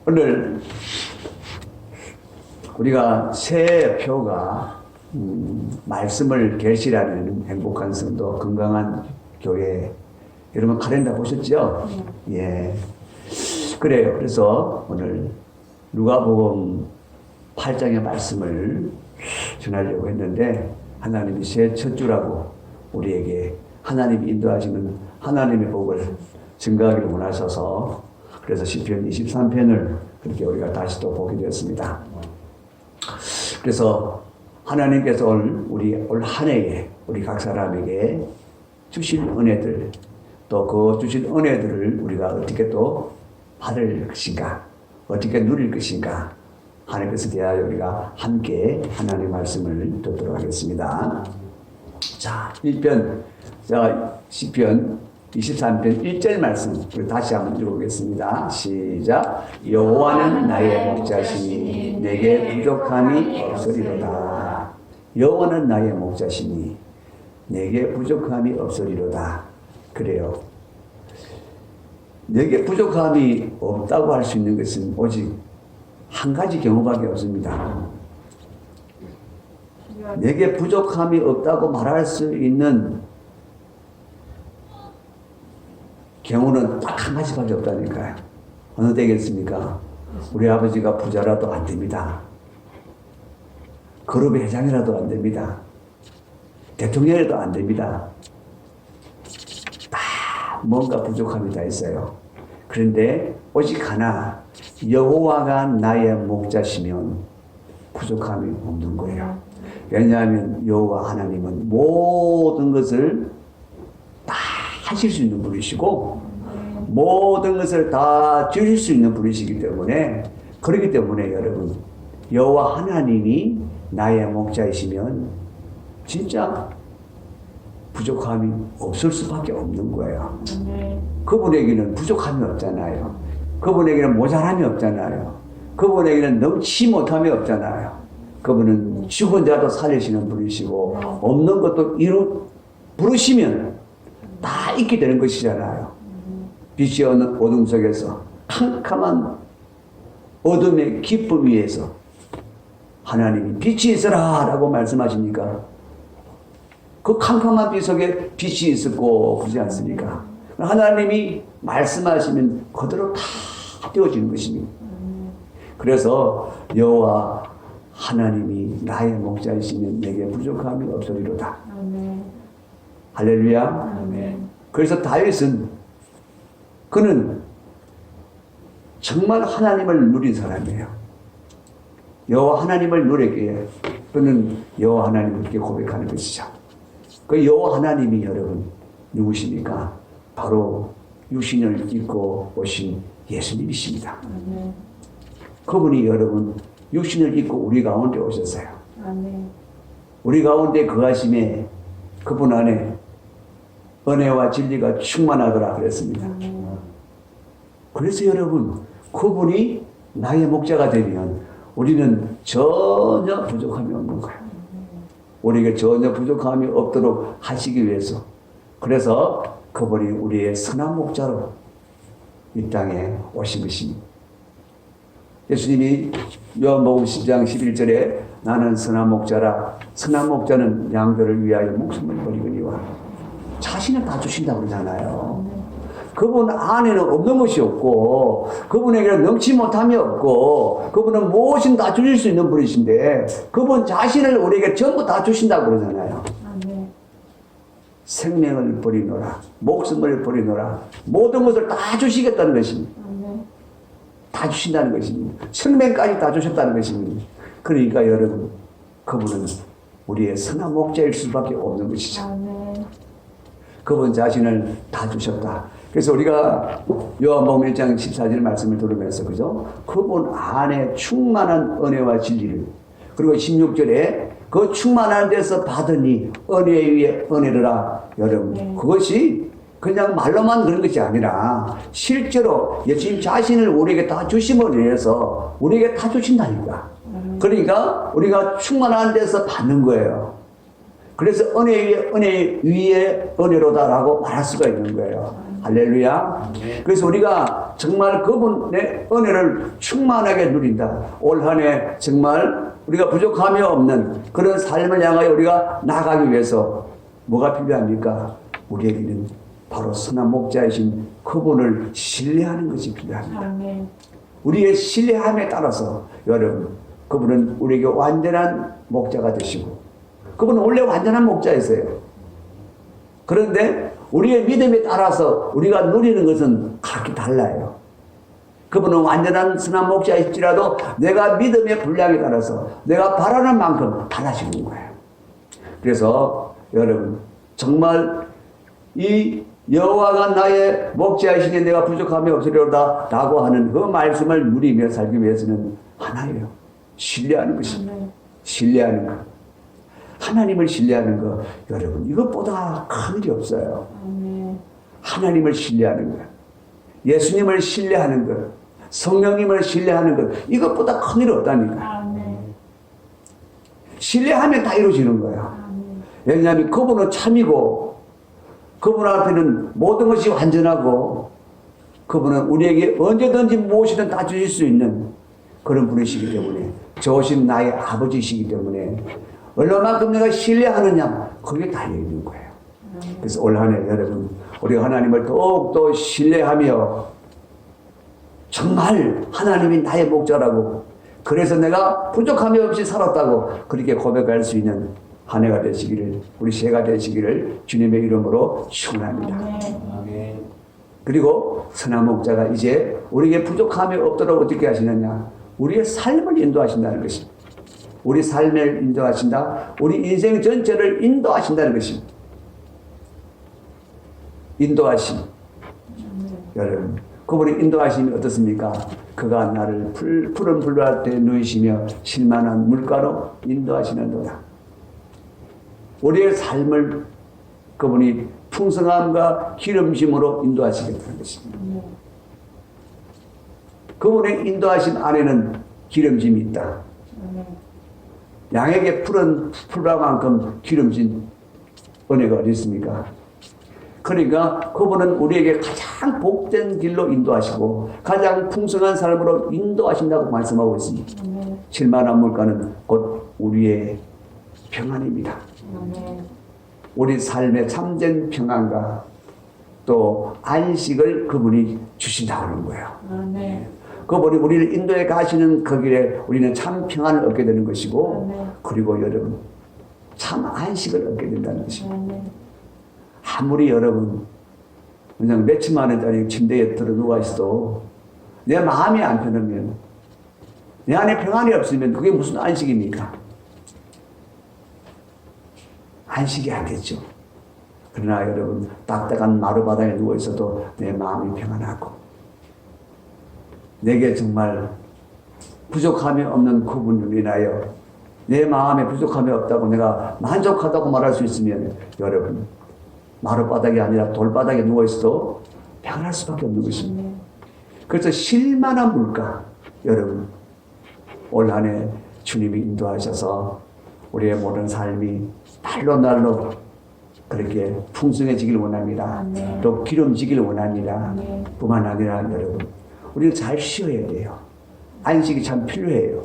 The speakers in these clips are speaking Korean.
오늘 우리가 새 표가 말씀을 계시라는 행복한 성도, 건강한 교회. 여러분 카렌다 보셨죠? 예. 그래요. 그래서 오늘 누가복음 8장의 말씀을 전하려고 했는데, 하나님이 새 첫 주라고 우리에게 하나님이 인도하시는 하나님의 복을 증거하기를 원하셔서, 그래서 시편 23편을 그렇게 우리가 다시 또 보게 되었습니다. 그래서 하나님께서 올 한 해에 우리 각 사람에게 주신 은혜들, 또 그 주신 은혜들을 우리가 어떻게 또 받을 것인가, 어떻게 누릴 것인가 하는 것에 대하여 우리가 함께 하나님의 말씀을 듣도록 하겠습니다. 자, 시편 23편 1절 말씀 우리 다시 한번 읽어보겠습니다. 시작. 여호와는 나의 목자시니 내게 부족함이 없으리로다. 여호와는 나의 목자시니 내게 부족함이 없으리로다. 그래요. 내게 부족함이 없다고 할 수 있는 것은 오직 한 가지 경우밖에 없습니다. 내게 부족함이 없다고 말할 수 있는 경우는 딱 한 가지밖에 없다니까요. 어느 때겠습니까? 우리 아버지가 부자라도 안 됩니다. 그룹의 회장이라도 안 됩니다. 대통령이라도 안 됩니다. 다 뭔가 부족함이 다 있어요. 그런데 오직 하나, 여호와가 나의 목자시면 부족함이 없는 거예요. 왜냐하면 여호와 하나님은 모든 것을 다 하실 수 있는 분이시고 모든 것을 다 주실 수 있는 분이시기 때문에, 그렇기 때문에 여러분, 여호와 하나님이 나의 목자이시면 진짜 부족함이 없을 수밖에 없는 거예요. 그분에게는 부족함이 없잖아요. 그분에게는 모자람이 없잖아요. 그분에게는 넘치 못함이 없잖아요. 그분은 죽은 자도 살리시는 분이시고 없는 것도 부르시면 다 있게 되는 것이잖아요. 빛이 없는 어둠 속에서 캄캄한 어둠의 기쁨 위에서 하나님이 빛이 있어라 라고 말씀하십니까? 그 캄캄한 빛 속에 빛이 있었고 그러지 않습니까? 하나님이 말씀하시면 그대로 다 되어지는 것입니다. 그래서 여호와 하나님이 나의 목자이시면 내게 부족함이 없으리로다. 할렐루야. 아멘. 그래서 다윗은 그는 정말 하나님을 누린 사람이에요. 여호와 하나님을 누리기에 그는 여호와 하나님을 이렇게 고백하는 것이죠. 그 여호와 하나님이 여러분 누구십니까? 바로 육신을 입고 오신 예수님이십니다. 그분이 여러분 육신을 입고 우리 가운데 오셨어요. 우리 가운데 거하심에 그분 안에 은혜와 진리가 충만하더라 그랬습니다. 그래서 여러분, 그분이 나의 목자가 되면 우리는 전혀 부족함이 없는 거예요. 우리에게 전혀 부족함이 없도록 하시기 위해서, 그래서 그분이 우리의 선한 목자로 이 땅에 오신 것입니다. 예수님이 요한복음 10장 11절에 나는 선한 목자라, 선한 목자는 양들을 위하여 목숨을 버리거니와, 자신을 다 주신다고 그러잖아요. 그분 안에는 없는 것이 없고 그분에게는 넘치 못함이 없고 그분은 무엇이든 다 주실 수 있는 분이신데 그분 자신을 우리에게 전부 다 주신다고 그러잖아요. 생명을 버리노라, 목숨을 버리노라, 모든 것을 다 주시겠다는 것입니다. 다 주신다는 것입니다. 생명까지 다 주셨다는 것입니다. 그러니까 여러분, 그분은 우리의 선한 목자일 수밖에 없는 것이죠. 그분 자신을 다 주셨다. 그래서 우리가 요한복음 1장 14절 말씀을 들으면서, 그죠? 그분 안에 충만한 은혜와 진리를, 그리고 16절에 그 충만한 데서 받으니 은혜 위에 은혜라. 여러분, 그것이 그냥 말로만 그런 것이 아니라 실제로 예수님 자신을 우리에게 다 주심으로 인해서 우리에게 다 주신다니까. 그러니까 우리가 충만한 데서 받는 거예요. 그래서 은혜 위에 은혜로다라고 말할 수가 있는 거예요. 할렐루야. 그래서 우리가 정말 그분의 은혜를 충만하게 누린다. 올 한 해 정말 우리가 부족함이 없는 그런 삶을 향하여 우리가 나가기 위해서 뭐가 필요합니까? 우리에게는 바로 선한 목자이신 그분을 신뢰하는 것이 필요합니다. 아멘. 우리의 신뢰함에 따라서 여러분, 그분은 우리에게 완전한 목자가 되시고, 그분은 원래 완전한 목자였어요. 그런데 우리의 믿음에 따라서 우리가 누리는 것은 각기 달라요. 그분은 완전한 선한 목자일지라도 내가 믿음의 분량에 따라서 내가 바라는 만큼 달라지는 거예요. 그래서 여러분, 정말 이 여호와가 나의 목자이시니 내가 부족함이 없으리로다 라고 하는 그 말씀을 누리며 살기 위해서는 하나예요. 신뢰하는 것입니다. 신뢰하는 것. 하나님을 신뢰하는 것. 여러분, 이것보다 큰 일이 없어요. 하나님을 신뢰하는 것. 예수님을 신뢰하는 것. 성령님을 신뢰하는 것. 이것보다 큰 일이 없다니까. 신뢰하면 다 이루어지는 거예요. 왜냐하면 그분은 참이고, 그분 앞에는 모든 것이 완전하고, 그분은 우리에게 언제든지 무엇이든 다 주실 수 있는 그런 분이시기 때문에, 좋으신 나의 아버지이시기 때문에 얼마만큼 내가 신뢰하느냐, 거기에 달려있는 거예요. 그래서 올 한 해 여러분, 우리가 하나님을 더욱더 신뢰하며 정말 하나님이 나의 목자라고, 그래서 내가 부족함이 없이 살았다고 그렇게 고백할 수 있는 한 해가 되시기를, 우리 새해가 되시기를 주님의 이름으로 축원합니다. 아멘. 그리고 선한 목자가 이제 우리에게 부족함이 없도록 어떻게 하시느냐, 우리의 삶을 인도하신다는 것입니다. 우리 삶을 인도하신다. 우리 인생 전체를 인도하신다는 것입니다. 인도하심. 여러분, 그분의 인도하심이 어떻습니까? 그가 나를 푸른 풀밭에 누이시며 실만한 물가로 인도하시는도다. 우리의 삶을 그분이 풍성함과 기름짐으로 인도하시겠다는 것입니다. 그분의 인도하심 안에는 기름짐이 있다. 양에게 푸른 풀밭만큼 기름진 은혜가 어디 있습니까? 그러니까 그분은 우리에게 가장 복된 길로 인도하시고 가장 풍성한 삶으로 인도하신다고 말씀하고 있습니다. 실만한 물가는 곧 우리의 평안입니다. 우리 삶의 참된 평안과 또 안식을 그분이 주신다고 하는 거예요. 그분이 우리를 인도해 가시는 그 길에 우리는 참 평안을 얻게 되는 것이고, 그리고 여러분, 참 안식을 얻게 된다는 것입니다. 아무리 여러분 그냥 몇천만 원짜리 침대에 들어 누워 있어도 내 마음이 안 편하면, 내 안에 평안이 없으면 그게 무슨 안식입니까? 안식이 안 되죠. 그러나 여러분, 딱딱한 마루바닥에 누워 있어도 내 마음이 평안하고, 내게 정말 부족함이 없는 그분을 인하여 내 마음에 부족함이 없다고 내가 만족하다고 말할 수 있으면, 여러분, 마루바닥이 아니라 돌바닥에 누워있어도 평안할 수밖에 없는 것입니다. 그래서 실만한 물가, 여러분, 올 한 해 주님이 인도하셔서 우리의 모든 삶이 날로 날로 그렇게 풍성해지길 원합니다. 또 기름지길 원합니다. 뿐만 아니라 여러분, 우리는 잘 쉬어야 돼요. 안식이 참 필요해요.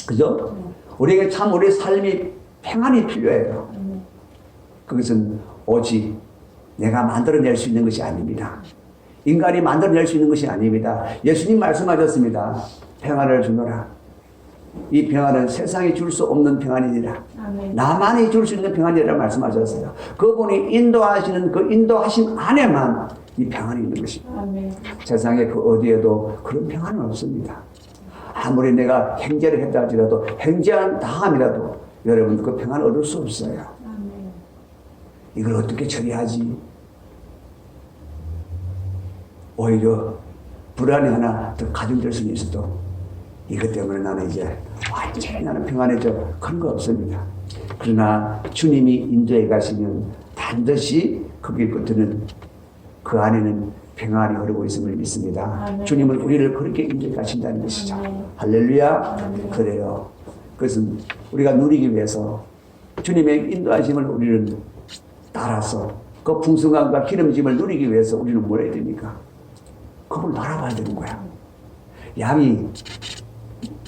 그죠? 우리에게 참 우리의 삶이 평안이 필요해요. 그것은 오직 내가 만들어낼 수 있는 것이 아닙니다. 인간이 만들어낼 수 있는 것이 아닙니다. 예수님 말씀하셨습니다. 평안을 주노라. 이 평안은 세상이 줄 수 없는 평안이니라. 나만이 줄 수 있는 평안이라 말씀하셨어요. 그분이 인도하시는 그 인도하심 안에만 이 평안이 있는 것입니다. 세상에 그 어디에도 그런 평안은 없습니다. 아무리 내가 행제를 했다 할지라도, 행제한 다음이라도 여러분 그 평안을 얻을 수 없어요. 이걸 어떻게 처리하지? 오히려 불안이 하나 더 가중될 수는 있어도 이것 때문에 나는 이제 완전히 나는 평안해져, 그런 거 없습니다. 그러나 주님이 인도해 가시면 반드시 거기부터는 그 안에는 평안이 흐르고 있음을 믿습니다. 주님은 우리를 그렇게 인도해 가신다는 것이죠. 할렐루야. 그래요. 그것은 우리가 누리기 위해서 주님의 인도하심을 우리는 따라서 그 풍성함과 기름짐을 누리기 위해서 우리는 뭘 해야 됩니까? 그걸 바라봐야 되는 거야. 양이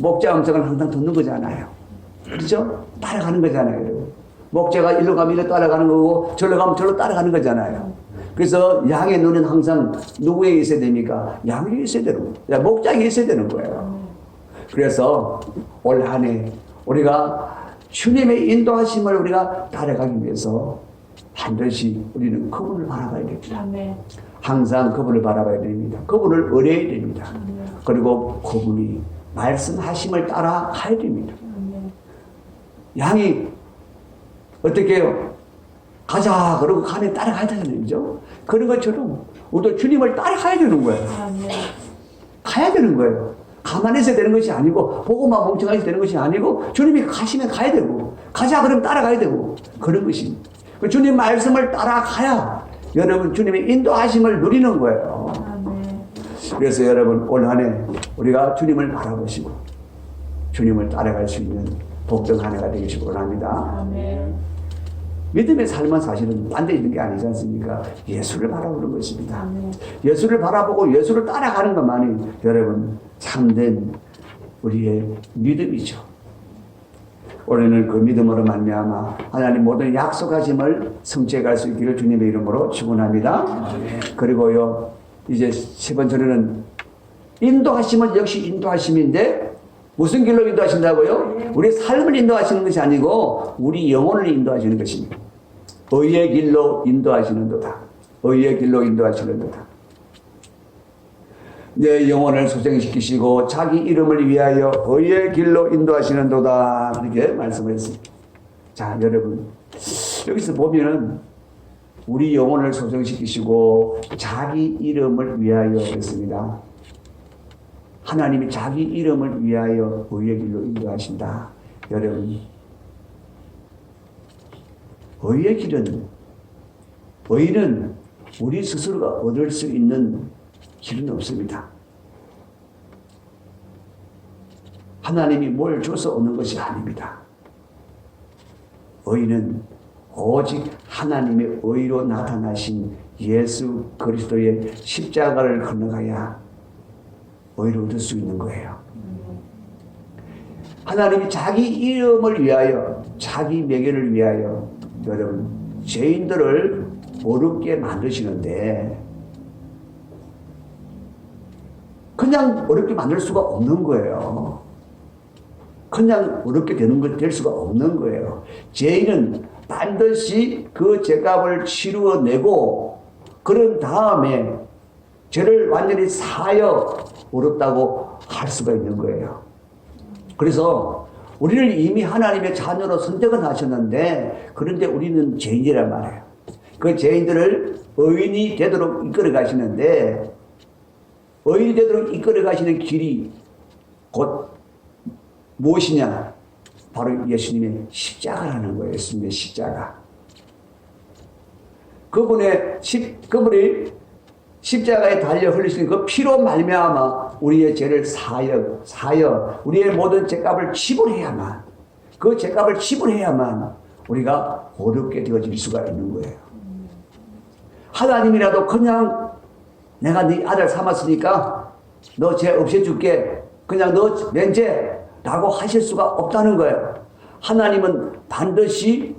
목자 음성을 항상 듣는 거잖아요. 그렇죠? 따라가는 거잖아요. 목자가 일로 가면 일로 따라가는 거고 절로 가면 절로 따라가는 거잖아요. 그래서 양의 눈은 항상 누구에게 있어야 됩니까? 양에게 있어야 되는 거예요. 목자에게 있어야 되는 거예요. 그래서 올 한 해 우리가 주님의 인도하심을 우리가 따라가기 위해서 반드시 우리는 그분을 바라봐야 됩니다. 항상 그분을 바라봐야 됩니다. 그분을 의뢰해야 됩니다. 그리고 그분이 말씀하심을 따라 가야 됩니다. 양이 어떻게 해요? 가자 그러고 가면 따라가야 되잖아요. 그죠? 그런 것처럼 우리도 주님을 따라가야 되는 거예요. 가야 되는 거예요. 가만히 있어야 되는 것이 아니고 보고만 멍청하게 되는 것이 아니고 주님이 가시면 가야 되고 가자 그러면 따라가야 되고 그런 것입니다. 주님 말씀을 따라가야 여러분 주님의 인도하심을 누리는 거예요. 그래서 여러분 올 한 해 우리가 주님을 바라보시고 주님을 따라갈 수 있는 복된 한 해가 되기를 원합니다. 믿음의 삶은 사실은 딴 데 있는 게 아니지 않습니까? 예수를 바라보는 것입니다. 예수를 바라보고 예수를 따라가는 것만이 여러분 참된 우리의 믿음이죠. 올해는 그 믿음으로 말미암아 하나님 모든 약속하심을 성취해갈 수 있기를 주님의 이름으로 축원합니다. 그리고요 이제 세 번째로는 인도하심은 역시 인도하심인데 무슨 길로 인도하신다고요? 우리 삶을 인도하시는 것이 아니고 우리 영혼을 인도하시는 것입니다. 의의 길로 인도하시는도다. 의의 길로 인도하시는도다. 내 영혼을 소생시키시고 자기 이름을 위하여 의의 길로 인도하시는도다. 그렇게 말씀을 했습니다. 자, 여러분 여기서 보면은 우리 영혼을 소생시키시고 자기 이름을 위하여 했습니다. 하나님이 자기 이름을 위하여 의의 길로 인도하신다. 여러분 의의 길은 의는 우리 스스로가 얻을 수 있는 길은 없습니다. 하나님이 뭘 줘서 얻는 것이 아닙니다. 의는 오직 하나님의 의로 나타나신 예수 그리스도의 십자가를 건너가야 의를 얻을 수 있는 거예요. 하나님이 자기 이름을 위하여 자기 명예를 위하여 여러분 죄인들을 어렵게 만드시는데 그냥 어렵게 만들 수가 없는 거예요. 그냥 어렵게 될 수가 없는 거예요. 죄인은 반드시 그 죄값을 치루어내고 그런 다음에 죄를 완전히 사하여 어렵다고 할 수가 있는 거예요. 그래서 우리를 이미 하나님의 자녀로 선택은 하셨는데 그런데 우리는 죄인이란 말이에요. 그 죄인들을 의인이 되도록 이끌어 가시는데 의인이 되도록 이끌어 가시는 길이 곧 무엇이냐? 바로 예수님의 십자가라는 거예요. 예수님의 십자가. 그분이 십자가에 달려 흘리신 그 피로 말미암아 우리의 죄를 사여 우리의 모든 죄값을 지불해야만 그 죄값을 지불해야만 우리가 어렵게 되어질 수가 있는 거예요. 하나님이라도 그냥 내가 네 아들 삼았으니까 너 죄 없애줄게 그냥 너 면제라고 하실 수가 없다는 거예요. 하나님은 반드시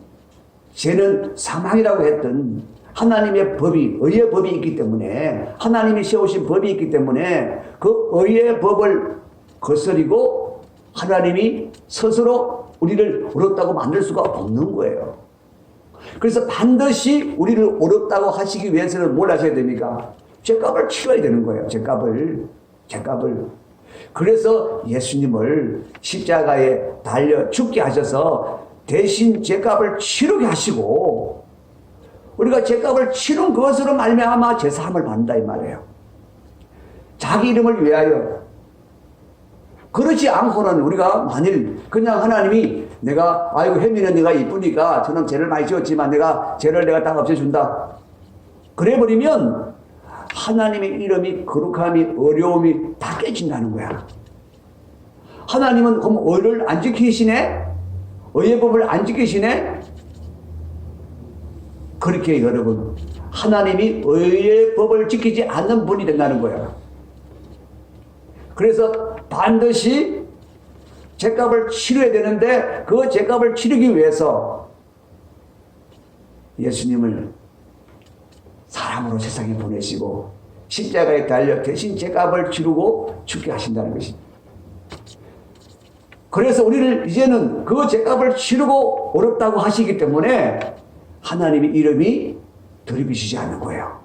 죄는 사망이라고 했던 하나님의 법이 의의 법이 있기 때문에 하나님이 세우신 법이 있기 때문에 그 의의 법을 거스리고 하나님이 스스로 우리를 어렵다고 만들 수가 없는 거예요. 그래서 반드시 우리를 어렵다고 하시기 위해서는 뭘 하셔야 됩니까? 죄값을 치러야 되는 거예요. 죄값을. 그래서 예수님을 십자가에 달려 죽게 하셔서 대신 죄값을 치르게 하시고 우리가 죄값을 치른 것으로 말미암아 죄사함을 받는다 이 말이에요. 자기 이름을 위하여. 그렇지 않고는 우리가 만일 그냥 하나님이 내가 아이고 혜미는 내가 이쁘니까 저는 죄를 많이 지었지만 죄를 내가 다 없애준다. 그래버리면 하나님의 이름이 거룩함이 어려움이 다 깨진다는 거야. 하나님은 그럼 의를 안 지키시네? 의의 법을 안 지키시네? 그렇게 여러분 하나님이 의의 법을 지키지 않는 분이 된다는 거예요. 그래서 반드시 죄값을 치러야 되는데 그 죄값을 치르기 위해서 예수님을 사람으로 세상에 보내시고 십자가에 달려 대신 죄값을 치르고 죽게 하신다는 것입니다. 그래서 우리를 이제는 그 죄값을 치르고 어렵다고 하시기 때문에 하나님의 이름이 들이비시지 않는 거예요.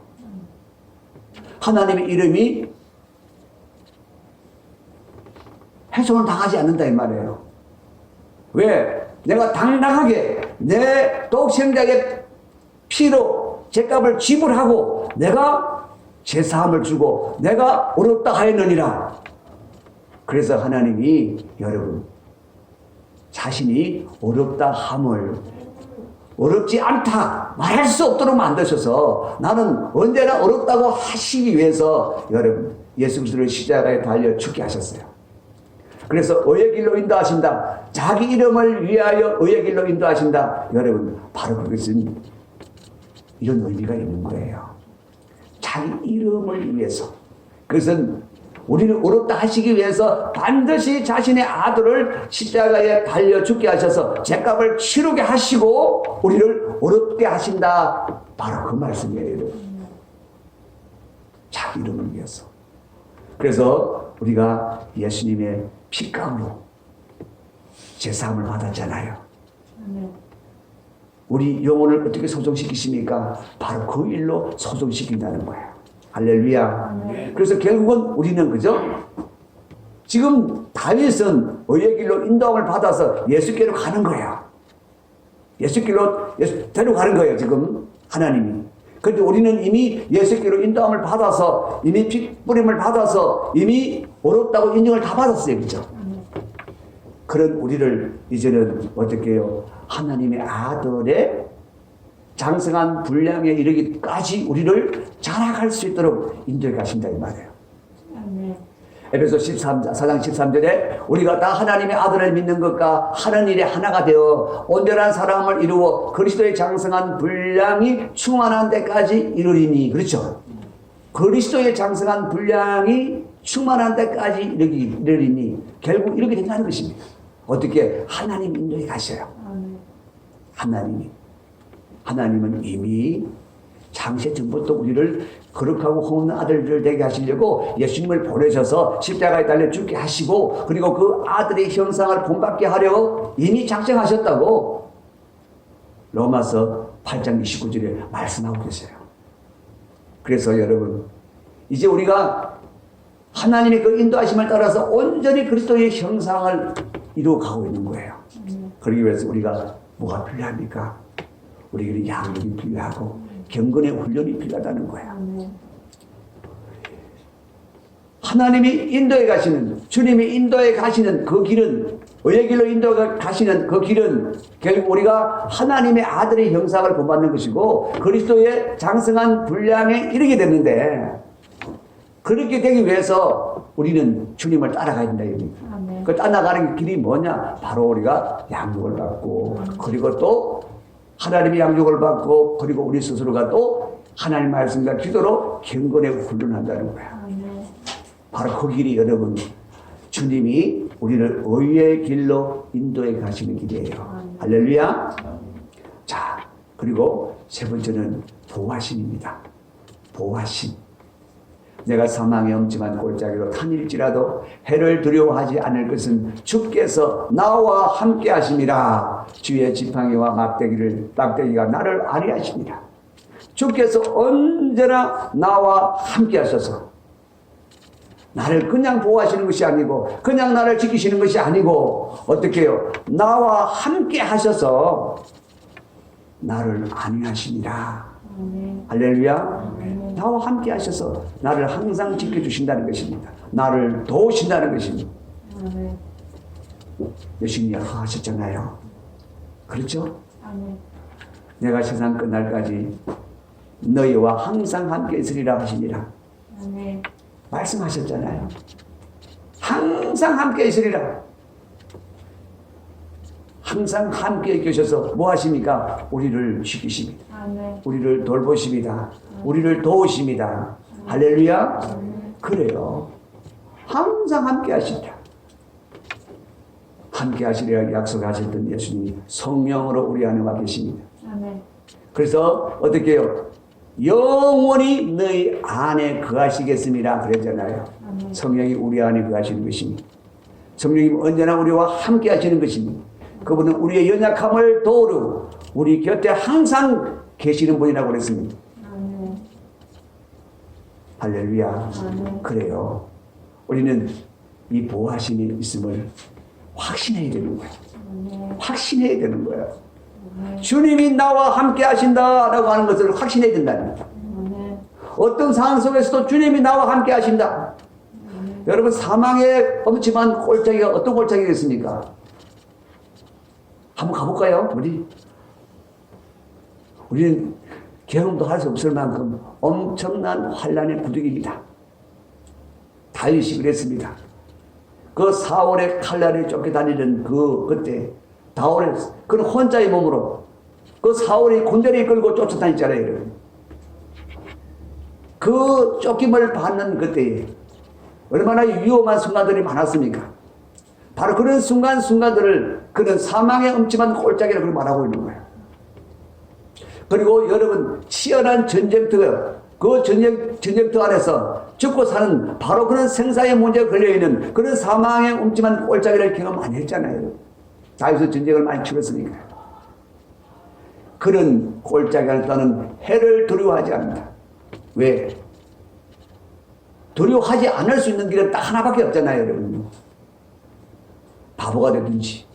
하나님의 이름이 훼손을 당하지 않는다 이 말이에요. 왜? 내가 당당하게 내 독생자의 피로 죄값을 지불하고 내가 제사함을 주고 내가 어렵다 하였느니라. 그래서 하나님이 여러분 자신이 어렵다 함을 어렵지 않다 말할 수 없도록 만드셔서 나는 언제나 어렵다고 하시기 위해서 여러분 예수 그리스도를 십자가에 달려 죽게 하셨어요. 그래서 의의 길로 인도하신다. 자기 이름을 위하여 의의 길로 인도하신다. 여러분 바로 그것은 이런 의미가 있는 거예요. 자기 이름을 위해서. 그것은 우리를 어렵다 하시기 위해서 반드시 자신의 아들을 십자가에 달려 죽게 하셔서 죄값을 치르게 하시고 우리를 어렵게 하신다. 바로 그 말씀이에요. 자기 이름을 위해서. 그래서 우리가 예수님의 피감으로 제사함을 받았잖아요. 우리 영혼을 어떻게 소정시키십니까? 바로 그 일로 소정시킨다는 거예요. 할렐루야. 그래서 결국은 우리는 그죠? 지금 다윗은 의의 길로 인도함을 받아서 예수께로 가는 거예요. 예수께로 데려가는 거예요. 지금 하나님이. 그런데 우리는 이미 예수께로 인도함을 받아서 이미 피 뿌림을 받아서 이미 어렵다고 인정을 다 받았어요. 그죠? 그런 우리를 이제는 어떻게 해요? 하나님의 아들의 장성한 분량에 이르기까지 우리를 자라갈 수 있도록 인도해 가신다 이 말이에요. 에베소 4장 13절에 우리가 다 하나님의 아들을 믿는 것과 하는 일에 하나가 되어 온전한 사랑을 이루어 그리스도의 장성한 분량이 충만한 데까지 이르리니. 그렇죠? 그리스도의 장성한 분량이 충만한 데까지 이르리니 결국 이렇게 된다는 것입니다. 어떻게? 하나님 인도에 가셔요. 하나님은 이미 창세 전부터 우리를 거룩하고 흠없는 아들들 되게 하시려고 예수님을 보내셔서 십자가에 달려 죽게 하시고 그리고 그 아들의 형상을 본받게 하려 이미 작정하셨다고 로마서 8장 29절에 말씀하고 계세요. 그래서 여러분 이제 우리가 하나님의 그 인도하심을 따라서 온전히 그리스도의 형상을 이루어가고 있는 거예요. 그러기 위해서 우리가 뭐가 필요합니까? 우리에게는 양육이 필요하고 경건의 훈련이 필요하다는 거야. 하나님이 인도에 가시는, 주님이 인도에 가시는 그 길은, 의의 길로 인도에 가시는 그 길은 결국 우리가 하나님의 아들의 형상을 본받는 것이고 그리스도의 장성한 분량에 이르게 되는데 그렇게 되기 위해서 우리는 주님을 따라가야 된다. 그 따라가는 길이 뭐냐? 바로 우리가 양육을 받고 그리고 또 하나님의 양육을 받고 그리고 우리 스스로가 또 하나님 말씀과 기도로 경건에 훈련한다는 거야. 바로 그 길이 여러분 주님이 우리를 의의 길로 인도해 가시는 길이에요. 할렐루야. 자, 그리고 세 번째는 보호하심입니다. 보호하심. 내가 사망의 엄침한 골짜기로 다닐지라도 해를 두려워하지 않을 것은 주께서 나와 함께 하심이라. 주의 지팡이와 막대기가 나를 안위하십니다. 주께서 언제나 나와 함께 하셔서 나를 그냥 보호하시는 것이 아니고 그냥 나를 지키시는 것이 아니고 어떻게 해요? 나와 함께 하셔서 나를 안위하시니라. 할렐루야. 나와 함께 하셔서 나를 항상 지켜주신다는 것입니다. 나를 도우신다는 것입니다. 예수님이 하셨잖아요. 그렇죠? 내가 세상 끝날까지 너희와 항상 함께 있으리라 하시니라. 말씀하셨잖아요. 항상 함께 있으리라. 항상 함께 계셔서 뭐 하십니까? 우리를 지키십니다. 아멘. 우리를 돌보십니다. 우리를 도우십니다. 할렐루야. 그래요. 항상 함께 하신다. 함께 하시리라 약속하셨던 예수님이 성령으로 우리 안에 와 계십니다. 아멘. 그래서 어떻게 해요? 영원히 너희 안에 거하시겠습니다. 그랬잖아요. 아멘. 성령이 우리 안에 거하시는 것입니다. 성령님 언제나 우리와 함께 하시는 것입니다. 그분은 우리의 연약함을 도우러 우리 곁에 항상 계시는 분이라고 그랬습니다. 아멘. 할렐루야. 아멘. 그래요. 우리는 이 보호하심이 있음을 확신해야 되는 거예요. 아멘. 확신해야 되는 거예요. 주님이 나와 함께 하신다라고 하는 것을 확신해야 된다는 아멘. 어떤 상황 속에서도 주님이 나와 함께 하신다. 여러분 사망의 엄침한 골짜기가 어떤 골짜기겠습니까? 한번 가볼까요? 우리는 경험도 할 수 없을 만큼 엄청난 환란의 부득입니다. 다윗이 그랬습니다. 그 사울의 칼날에 쫓겨다니는 그때 다윗 그는 혼자의 몸으로 그 사울이 군대를 이끌고 쫓아다녔잖아요. 여러분. 그 쫓김을 받는 그때에 얼마나 위험한 순간들이 많았습니까? 바로 그런 순간들을 그는 사망의 엄침한 골짜기라고 말하고 있는 거예요. 그리고 여러분 치열한 전쟁터 그 전쟁터 안에서 죽고 사는 바로 그런 생사의 문제가 걸려있는 그런 사망의 엄침한 골짜기를 경험 많이 했잖아요. 다윗은 전쟁을 많이 치렀으니까. 그런 골짜기를 떠는 해를 두려워하지 않는다. 왜? 두려워하지 않을 수 있는 길은 딱 하나밖에 없잖아요, 여러분. 바보가 되든지,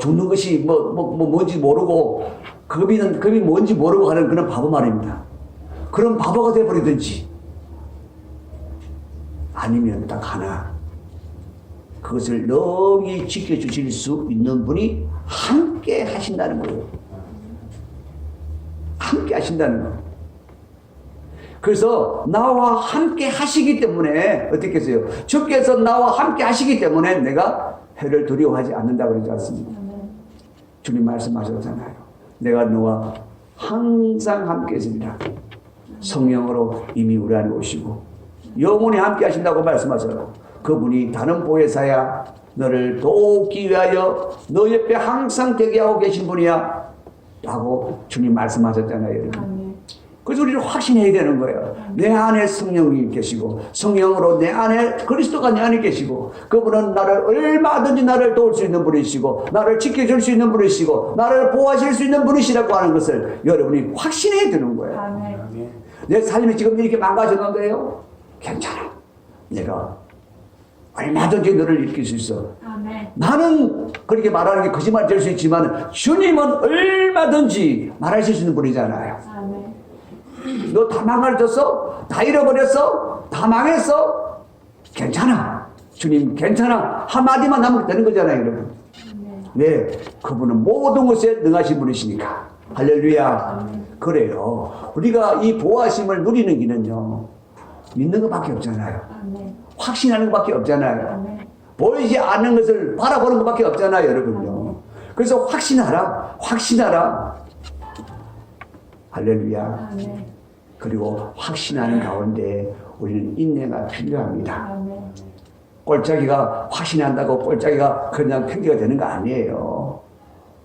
죽는 것이 뭔지 모르고, 급이 뭔지 모르고 하는 그런 바보 말입니다. 그런 바보가 되어버리든지, 아니면 딱 하나, 그것을 너무 지켜주실 수 있는 분이 함께 하신다는 거예요. 함께 하신다는 거예요. 그래서 나와 함께 하시기 때문에 어떻게 했어요? 주께서 나와 함께 하시기 때문에 내가 해를 두려워하지 않는다고 그러지 않습니까? 주님 말씀하셨잖아요. 내가 너와 항상 함께 있으리라. 성령으로 이미 우리 안에 오시고 영원히 함께 하신다고 말씀하셔요. 그분이 다른 보혜사야 너를 돕기 위하여 너 옆에 항상 대기하고 계신 분이야 라고 주님 말씀하셨잖아요. 여러분. 그래서 우리는 확신해야 되는 거예요. 내 안에 성령이 계시고 성령으로 내 안에 그리스도가 내 안에 계시고 그분은 나를 얼마든지 나를 도울 수 있는 분이시고 나를 지켜줄 수 있는 분이시고 나를 보호하실 수 있는 분이시라고 하는 것을 여러분이 확신해야 되는 거예요. 아멘. 내 삶이 지금 이렇게 망가졌는데요. 괜찮아. 내가 얼마든지 너를 일으킬 수 있어. 아멘. 나는 그렇게 말하는 게 거짓말 될 수 있지만 주님은 얼마든지 말하실 수 있는 분이잖아요. 아멘. 너 다 망가졌어? 다 잃어버렸어? 다 망했어? 괜찮아. 주님 괜찮아. 한마디만 하면 되는 거잖아요, 여러분. 왜? 그분은 모든 것에 능하신 분이시니까. 할렐루야. 그래요. 우리가 이 보호하심을 누리는 길은요. 믿는 것밖에 없잖아요. 아멘. 확신하는 것밖에 없잖아요. 아멘. 보이지 않는 것을 바라보는 것밖에 없잖아요, 여러분요. 그래서 확신하라. 확신하라. 할렐루야. 아멘. 그리고 확신하는 가운데 우리는 인내가 필요합니다. 아멘. 꼴짜기가 확신한다고 꼴짜기가 그냥 팽개가 되는 거 아니에요.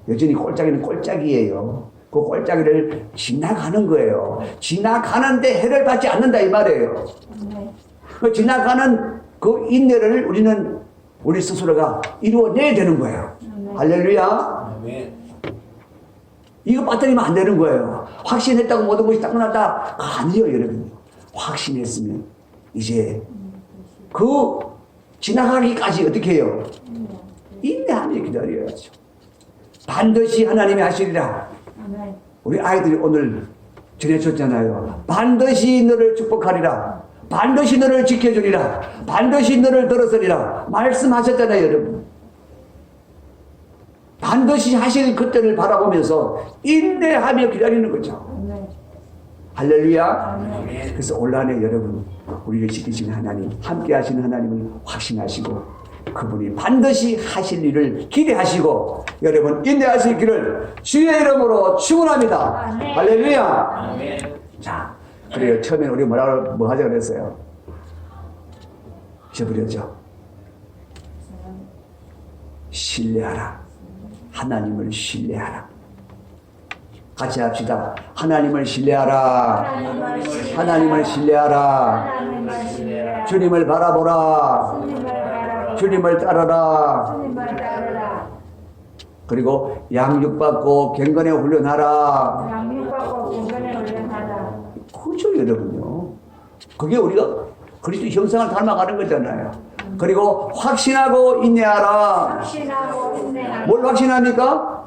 여전히 꼴짜기는 꼴짜기예요. 그 꼴짜기를 지나가는 거예요. 지나가는데 해를 받지 않는다 이 말이에요. 아멘. 그 지나가는 그 인내를 우리 스스로가 이루어내야 되는 거예요. 아멘. 할렐루야. 아멘. 이거 빠뜨리면 안 되는 거예요. 확신했다고 모든 것이 딱 났다. 아니요, 여러분. 확신했으면 이제 그 지나가기까지 어떻게 해요? 인내하며 기다려야죠. 반드시 하나님이 하시리라. 아멘. 우리 아이들이 오늘 전해줬잖아요. 반드시 너를 축복하리라. 반드시 너를 지켜주리라. 반드시 너를 들어서리라. 말씀하셨잖아요, 여러분. 반드시 하실 그때를 바라보면서 인내하며 기다리는 거죠. 아멘. 할렐루야. 아멘. 그래서 올 한해 여러분 우리를 지키시는 하나님 함께 하시는 하나님을 확신하시고 그분이 반드시 하실 일을 기대하시고 여러분 인내하실 길을 주의 이름으로 축원합니다. 할렐루야. 자, 그래요. 처음에 우리 뭐 하자 그랬어요? 잊어버렸죠. 신뢰하라. 하나님을 신뢰하라. 같이 합시다. 하나님을 신뢰하라. 하나님을 신뢰하라. 주님을 바라보라. 주님을 따르라. 그리고 양육받고 경건에 훈련하라. 그죠, 여러분요. 그게 우리가 그리스도 형상을 닮아가는 거잖아요. 그리고 확신하고 인내하라. 뭘 확신합니까?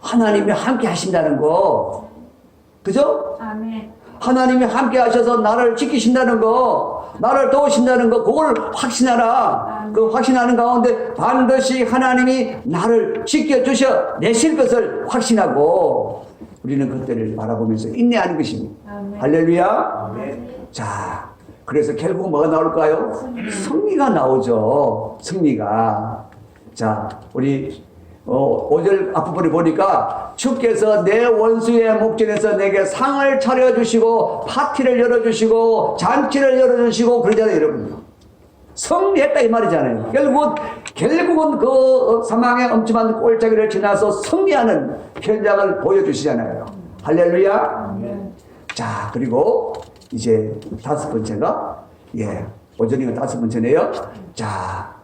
하나님이 함께 하신다는 거. 그죠? 아멘. 하나님이 함께 하셔서 나를 지키신다는 거, 나를 도우신다는 거, 그걸 확신하라. 그 확신하는 가운데 반드시 하나님이 나를 지켜주셔 내실 것을 확신하고 우리는 그때를 바라보면서 인내하는 것입니다. 아멘. 할렐루야. 아멘. 자, 그래서 결국 뭐가 나올까요? 승리가 나오죠. 승리가. 자, 우리 5절 앞부분을 보니까 주께서 내 원수의 목전에서 내게 상을 차려주시고 파티를 열어주시고 잔치를 열어주시고 그러잖아요, 여러분. 승리했다 이 말이잖아요. 결국은 그 사망의 엄침한 꼴짜기를 지나서 승리하는 현장을 보여주시잖아요. 할렐루야. 자, 그리고 이제 다섯 번째가 5절이면 다섯 번째네요. 자,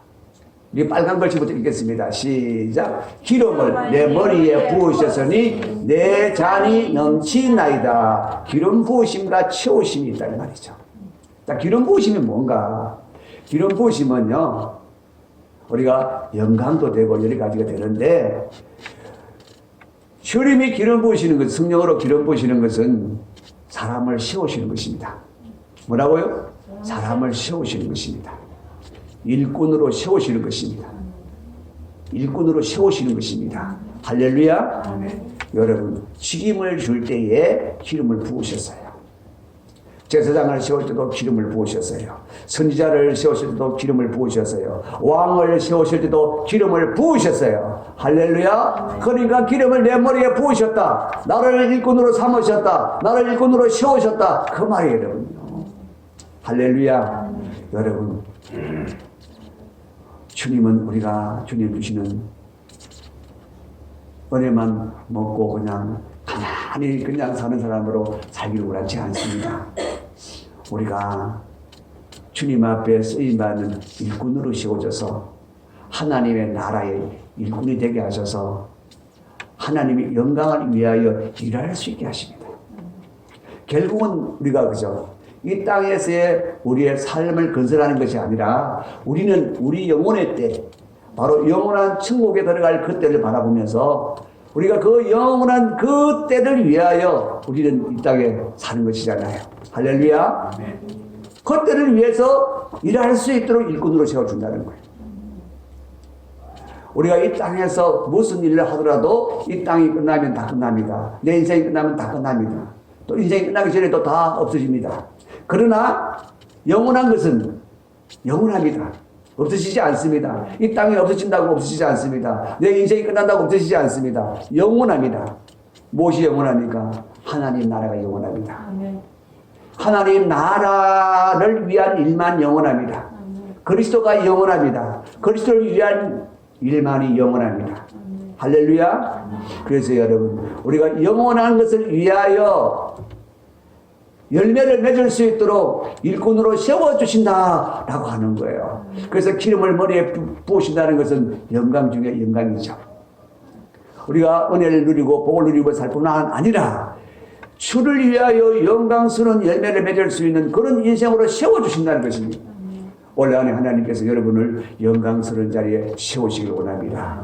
우리 빨간 글씨부터 읽겠습니다. 시작. 기름을 내 머리에 부으셨으니 내 잔이 넘치나이다. 기름 부으심과 채우심이 있다 이 말이죠. 자, 기름 부으심이 뭔가? 기름 부으심은요, 우리가 영광도 되고 여러 가지가 되는데, 주님이 기름 부으시는 것, 성령으로 기름 부으시는 것은 사람을 세우시는 것입니다. 뭐라고요? 사람을 세우시는 것입니다. 일꾼으로 세우시는 것입니다. 일꾼으로 세우시는 것입니다. 할렐루야. 여러분, 책임을 줄 때에 기름을 부으셨어요. 제사장을 세울 때도 기름을 부으셨어요. 선지자를 세우실 때도 기름을 부으셨어요. 왕을 세우실 때도 기름을 부으셨어요. 할렐루야. 그러니까 기름을 내 머리에 부으셨다. 나를 일꾼으로 삼으셨다. 나를 일꾼으로 세우셨다. 그 말이에요, 여러분요. 할렐루야. 여러분, 주님은 우리가 주님 주시는 은혜만 먹고 그냥 가만히 그냥 사는 사람으로 살기를 원하지 않습니다. 우리가 주님 앞에 쓰임받는 일꾼으로 세워져서 하나님의 나라의 일꾼이 되게 하셔서 하나님의 영광을 위하여 일할 수 있게 하십니다. 결국은 우리가 그죠? 이 땅에서의 우리의 삶을 건설하는 것이 아니라 우리는 우리 영혼의 때, 바로 영원한 천국에 들어갈 그 때를 바라보면서 우리가 그 영원한 그 때를 위하여 우리는 이 땅에 사는 것이잖아요. 할렐루야. 그 때를 위해서 일할 수 있도록 일꾼으로 세워준다는 거예요. 우리가 이 땅에서 무슨 일을 하더라도 이 땅이 끝나면 다 끝납니다. 내 인생이 끝나면 다 끝납니다. 또 인생이 끝나기 전에도 다 없어집니다. 그러나 영원한 것은 영원합니다. 없어지지 않습니다. 이 땅이 없어진다고 없어지지 않습니다. 내 인생이 끝난다고 없어지지 않습니다. 영원합니다. 무엇이 영원합니까? 하나님 나라가 영원합니다. 하나님 나라를 위한 일만 영원합니다. 그리스도가 영원합니다. 그리스도를 위한 일만이 영원합니다. 할렐루야. 그래서 여러분, 우리가 영원한 것을 위하여 열매를 맺을 수 있도록 일꾼으로 세워주신다라고 하는 거예요. 그래서 기름을 머리에 부으신다는 것은 영광 중에 영광이죠. 우리가 은혜를 누리고 복을 누리고 살 뿐만 아니라 주를 위하여 영광스러운 열매를 맺을 수 있는 그런 인생으로 세워주신다는 것입니다. 올해 안에 하나님께서 여러분을 영광스러운 자리에 세우시길 원합니다.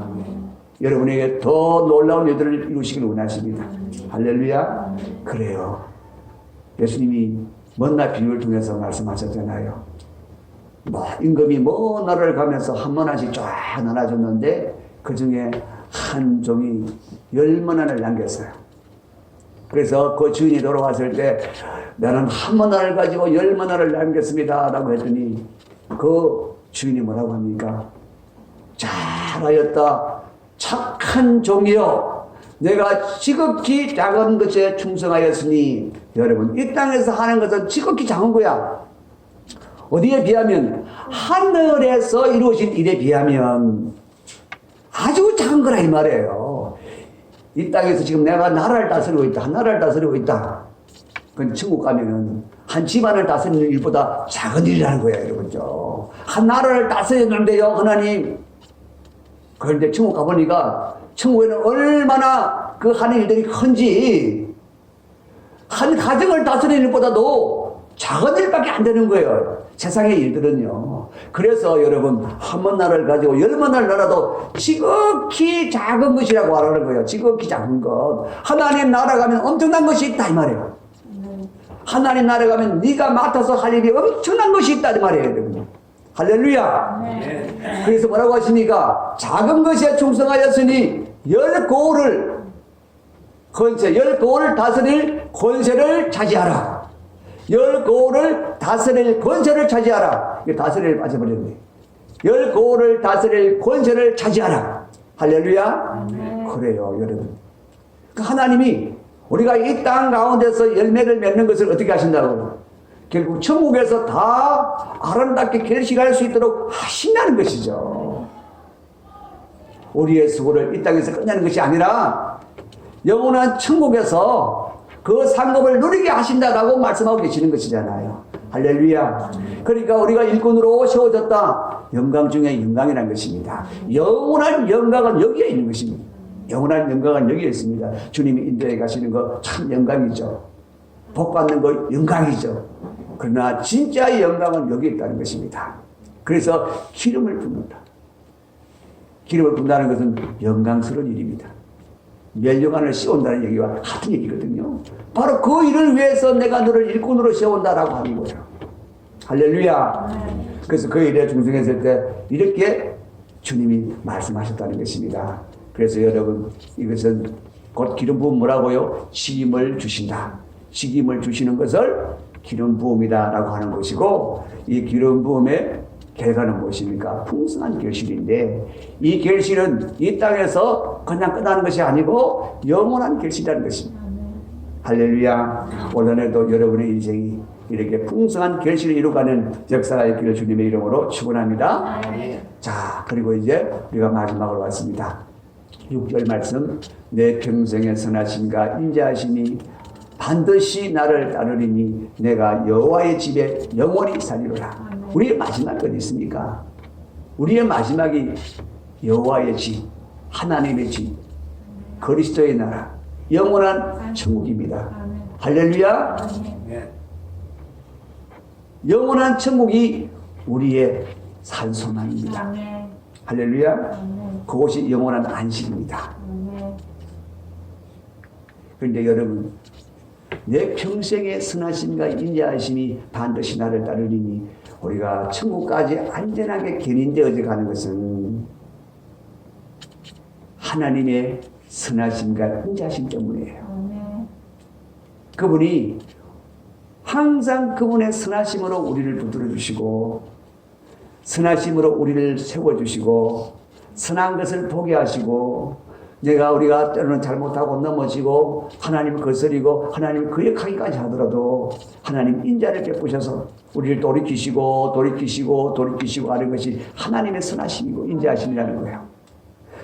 여러분에게 더 놀라운 일들을 이루시길 원하십니다. 할렐루야. 그래요. 예수님이 먼 날 비유를 통해서 말씀하셨잖아요. 임금이 먼 나라를 가면서 한 문 안씩 쫙 나눠줬는데 그 중에 한 종이 10문안을 남겼어요. 그래서 그 주인이 돌아왔을 때 나는 한 문안을 가지고 10문안을 남겼습니다 라고 했더니 그 주인이 뭐라고 합니까? 잘하였다. 착한 종이여. 내가 지극히 작은 것에 충성하였으니. 여러분, 이 땅에서 하는 것은 지극히 작은 거야. 어디에 비하면? 하늘에서 이루어진 일에 비하면 아주 작은 거라 이 말이에요. 이 땅에서 지금 내가 나라를 다스리고 있다. 나라를 다스리고 있다. 그건 천국 가면은 한 집안을 다스리는 일보다 작은 일이라는 거예요, 여러분죠. 한 나라를 다스렸는데요, 하나님. 그런데 천국 가보니까 천국에는 얼마나 그 하는 일들이 큰지 한 가정을 다스리는 일보다도 작은 일밖에 안 되는 거예요. 세상의 일들은요. 그래서 여러분, 한 번 나라를 가지고 10번 나라도 지극히 작은 것이라고 말하는 거예요. 지극히 작은 것. 하나님 나라 가면 엄청난 것이 있다 이 말이에요. 하나님 나라 가면 네가 맡아서 할 일이 엄청난 것이 있다 이 말이에요, 여러분. 할렐루야. 네. 그래서 뭐라고 하십니까? 작은 것에 충성하였으니 열 고을을 다스릴 권세를 차지하라. 열 고을을 다스릴 권세를 차지하라. 이게 다스릴 빠져버렸네. 열 고을을 다스릴 권세를 차지하라. 할렐루야. 그래요, 여러분. 그 하나님이 우리가 이 땅 가운데서 열매를 맺는 것을 어떻게 하신다고? 결국 천국에서 다 아름답게 결실할 수 있도록 하신다는 것이죠. 우리의 수고를 이 땅에서 끝내는 것이 아니라 영원한 천국에서 그 상급을 누리게 하신다라고 말씀하고 계시는 것이잖아요. 할렐루야. 그러니까 우리가 일꾼으로 세워졌다. 영광 중에 영광이라는 것입니다. 영원한 영광은 여기에 있는 것입니다. 영원한 영광은 여기에 있습니다. 주님이 인도에 가시는 거 참 영광이죠. 복 받는 거 영광이죠. 그러나 진짜의 영광은 여기에 있다는 것입니다. 그래서 기름을 붓는다. 기름을 붓는다는 것은 영광스러운 일입니다. 멸류관을 씌운다는 얘기와 같은 얘기거든요. 바로 그 일을 위해서 내가 너를 일꾼으로 세운다라고 하는 거예요. 할렐루야. 그래서 그 일에 충성했을 때 이렇게 주님이 말씀하셨다는 것입니다. 그래서 여러분, 이것은 곧 기름 부음 뭐라고요? 직임을 주신다. 직임을 주시는 것을 기름 부음이다라고 하는 것이고, 이 기름 부음의 결과는 무엇입니까? 풍성한 결실인데, 이 결실은 이 땅에서 그냥 끝나는 것이 아니고 영원한 결실이라는 것입니다. 할렐루야. 올한해도 여러분의 인생이 이렇게 풍성한 결실을 이루어가는 역사가 있기를 주님의 이름으로 축원합니다. 자, 그리고 이제 우리가 마지막으로 왔습니다. 6절 말씀. 내 평생의 선하심과 인자하심이 반드시 나를 따르리니 내가 여호와의 집에 영원히 살리로라. 우리의 마지막이 어디 있습니까? 우리의 마지막이 여호와의 집, 하나님의 집, 그리스도의 나라, 영원한 천국입니다. 할렐루야. 영원한 천국이 우리의 산소망입니다. 할렐루야. 그곳이 영원한 안식입니다. 그런데 여러분, 내 평생의 선하심과 인자하심이 반드시 나를 따르리니 우리가 천국까지 안전하게 견인되어져 가는 것은 하나님의 선하심과 인자하심 때문이에요. 그분이 항상 그분의 선하심으로 우리를 붙들어 주시고 선하심으로 우리를 세워주시고 선한 것을 보게 하시고 우리가 때로는 잘못하고 넘어지고 하나님을 거스리고 하나님을 거역하기까지 하더라도 하나님 인자를 베푸셔서 우리를 돌이키시고 하는 것이 하나님의 선하심이고 인자하심이라는 거예요.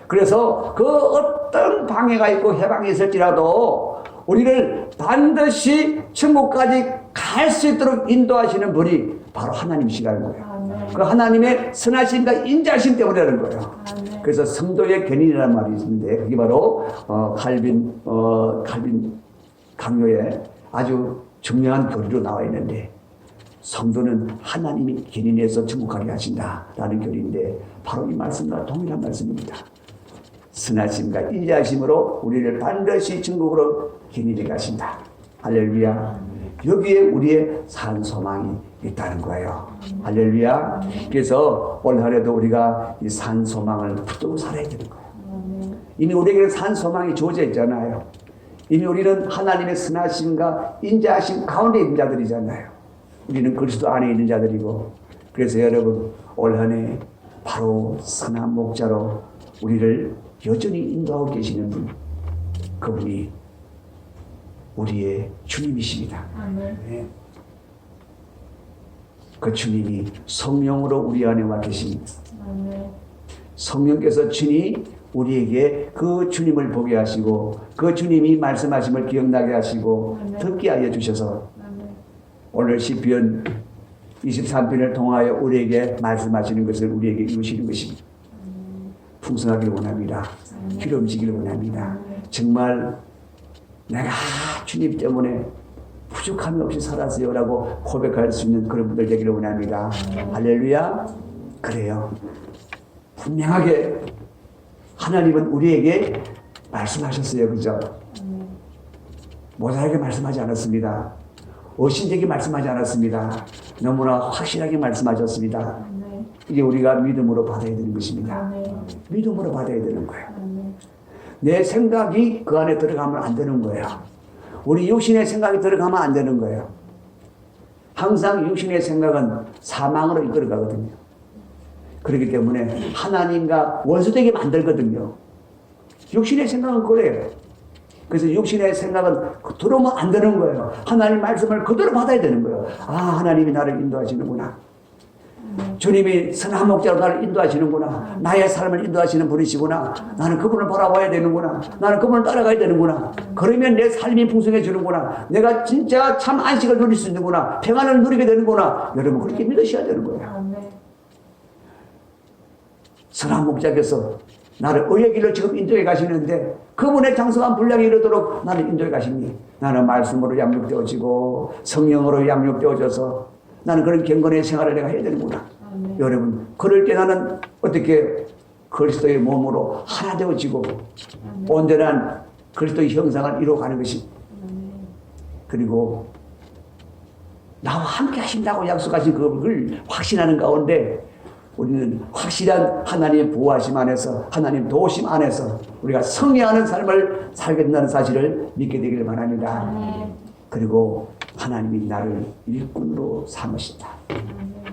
그래서 그 어떤 방해가 있고 해방이 있을지라도 우리를 반드시 천국까지 갈 수 있도록 인도하시는 분이 바로 하나님이시라는 거예요. 그 하나님의 선하심과 인자하심 때문이라는 거예요. 그래서 성도의 견인이라는 말이 있는데 그게 바로 칼빈 강요에 아주 중요한 교리로 나와 있는데 성도는 하나님이 견인해서 천국 가게 하신다라는 교리인데 바로 이 말씀과 동일한 말씀입니다. 선하심과 인자하심으로 우리를 반드시 천국으로 견인해 가신다. 할렐루야. 여기에 우리의 산 소망이 있다는 거예요. 할렐루야. 그래서 올 한해도 우리가 이 산 소망을 붙들고 살아야 되는 거예요. 이미 우리에게는 산 소망이 주어져 있잖아요. 이미 우리는 하나님의 선하심과 인자하심 가운데 있는 자들이잖아요. 우리는 그리스도 안에 있는 자들이고 그래서 여러분 올 한해 바로 선한 목자로 우리를 여전히 인도하고 계시는 분, 그분이 우리의 주님이십니다. 네. 그 주님이 성령으로 우리 안에 와 계십니다. 성령께서 친히 우리에게 그 주님을 보게 하시고 그 주님이 말씀하심을 기억나게 하시고 듣게 하여 주셔서 오늘 시편 23편을 통하여 우리에게 말씀하시는 것을 우리에게 이루시는 것입니다. 풍성하기를 원합니다. 기름지기를 원합니다. 정말 내가 주님 때문에 부족함이 없이 살았어요 라고 고백할 수 있는 그런 분들 되기를 원합니다. 할렐루야. 그래요. 분명하게 하나님은 우리에게 말씀하셨어요. 그죠? 모자라게 말씀하지 않았습니다. 어신되게 말씀하지 않았습니다. 너무나 확실하게 말씀하셨습니다. 이게 우리가 믿음으로 받아야 되는 것입니다. 믿음으로 받아야 되는 거예요. 내 생각이 그 안에 들어가면 안 되는 거예요. 우리 육신의 생각이 들어가면 안 되는 거예요. 항상 육신의 생각은 사망으로 이끌어가거든요. 그렇기 때문에 하나님과 원수되게 만들거든요. 육신의 생각은 그래요. 그래서 육신의 생각은 들어오면 안 되는 거예요. 하나님 말씀을 그대로 받아야 되는 거예요. 아, 하나님이 나를 인도하시는구나. 주님이 선한 목자로 나를 인도하시는구나. 나의 삶을 인도하시는 분이시구나. 나는 그분을 바라봐야 되는구나. 나는 그분을 따라가야 되는구나. 그러면 내 삶이 풍성해지는구나. 내가 진짜 참 안식을 누릴 수 있는구나. 평안을 누리게 되는구나. 여러분 그렇게 믿으셔야 되는 거예요. 선한 목자께서 나를 의의 길로 지금 인도해 가시는데 그분의 장성한 분량이 이르도록 나를 인도해 가시니 나는 말씀으로 양육되어지고 성령으로 양육되어져서 나는 그런 경건의 생활을 내가 해야 되는구나. 여러분 그럴 때 나는 어떻게 그리스도의 몸으로 하나 되어지고 온전한 그리스도의 형상을 이루어가는 것이 그리고 나와 함께 하신다고 약속하신 그걸 확신하는 가운데 우리는 확실한 하나님의 보호하심 안에서 하나님 도우심 안에서 우리가 승리하는 삶을 살게 된다는 사실을 믿게 되기를 바랍니다. 그리고 하나님이 나를 일꾼으로 삼으신다.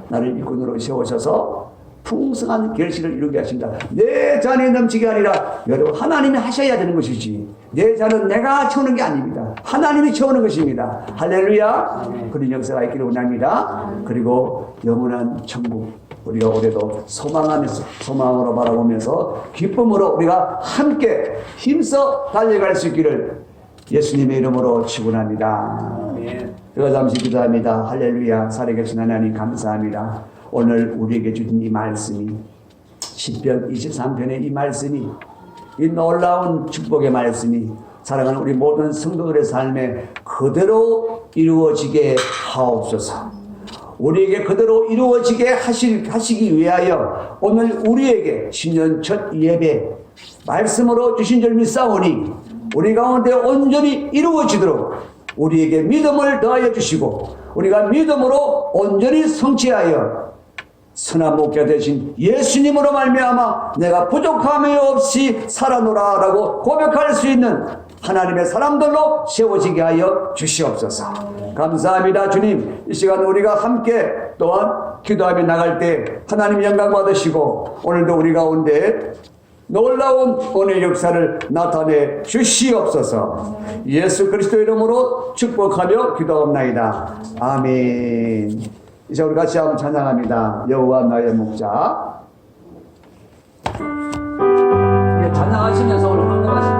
나를 일꾼으로 세우셔서 풍성한 결실을 이루게 하신다. 내 잔이 넘치게 아니라 여러분 하나님이 하셔야 되는 것이지 내 잔은 내가 채우는 게 아닙니다. 하나님이 채우는 것입니다. 할렐루야. 그런 역사가 있기를 원합니다. 그리고 영원한 천국 우리가 올해도 소망하면서 소망으로 바라보면서 기쁨으로 우리가 함께 힘써 달려갈 수 있기를 예수님의 이름으로 축원합니다. 제가 잠시 기도합니다. 할렐루야. 살아계신 하나님 감사합니다. 오늘 우리에게 주신 이 말씀이 시편 23편의 이 말씀이 이 놀라운 축복의 말씀이 사랑하는 우리 모든 성도들의 삶에 그대로 이루어지게 하옵소서. 우리에게 그대로 이루어지게 하시기 위하여 오늘 우리에게 신년 첫 예배 말씀으로 주신 줄 믿사오니 우리 가운데 온전히 이루어지도록 우리에게 믿음을 더하여 주시고 우리가 믿음으로 온전히 성취하여 선한 목자 되신 예수님으로 말미암아 내가 부족함이 없이 살아노라 라고 고백할 수 있는 하나님의 사람들로 세워지게 하여 주시옵소서. 감사합니다. 주님, 이 시간 우리가 함께 또한 기도하며 나갈 때 하나님 영광 받으시고 오늘도 우리 가운데 놀라운 은혜의 역사를 나타내 주시옵소서. 예수 그리스도 이름으로 축복하며 기도합나이다. 아멘. 이제 우리 같이 한번 찬양합니다. 여호와 나의 목자. 찬양하시면서 오늘 헌금하십니다.